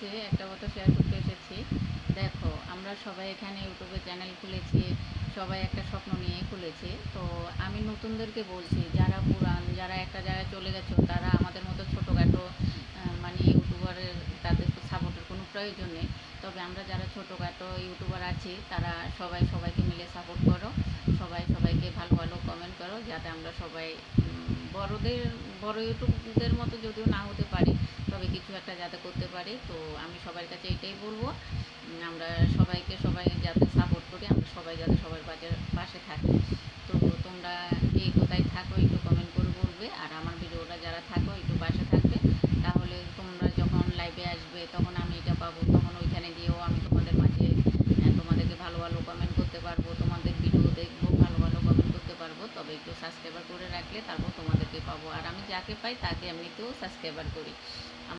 মাঝে একটা কথা শেয়ার করতে এসেছি। দেখো, আমরা সবাই এখানে ইউটিউবে চ্যানেল খুলেছি, সবাই একটা স্বপ্ন নিয়ে খুলেছি। তো আমি নতুনদেরকে বলছি, যারা পুরান, যারা একটা জায়গায় চলে গেছো, তারা আমাদের মতো ছোটোখাটো মানে ইউটিউবারের, তাদের সাপোর্টের কোনো প্রয়োজন নেই। তবে আমরা যারা ছোটোখাটো ইউটিউবার আছি, তারা সবাই সবাইকে মিলে সাপোর্ট করো, সবাই সবাইকে ভালো ভালো কমেন্ট করো, যাতে আমরা সবাই বড়দের বড় ইউটিউবদের মতো যদিও না হতে পারি, তবে কিছু একটা যাতে করতে পারি। তো আমি সবার কাছে এটাই বলবো, আমরা সবাইকে সবাই যাতে সাপোর্ট করি, আমরা সবাই যাতে সবার পাশে থাকি। তো তোমরা কে কোথায় থাকো একটু কমেন্ট করে বলবে, আর আমার ভিডিওটা যারা থাকো একটু পাশে থাকবে। তাহলে তোমরা যখন লাইভে আসবে তখন আমি এটা পাবো, তখন ওইখানে গিয়েও আমি তোমাদের মাঝে তোমাদেরকে ভালো ভালো কমেন্ট করতে পারবো, তোমাদের ভিডিও দেখবো, ভালো ভালো কমেন্ট করতে পারবো। তবে একটু সাবস্ক্রাইবার করে রাখলে তারপর তোমাদেরকে পাবো, আর আমি যাকে পাই তাকে এমনিতেও সাবস্ক্রাইবার করি।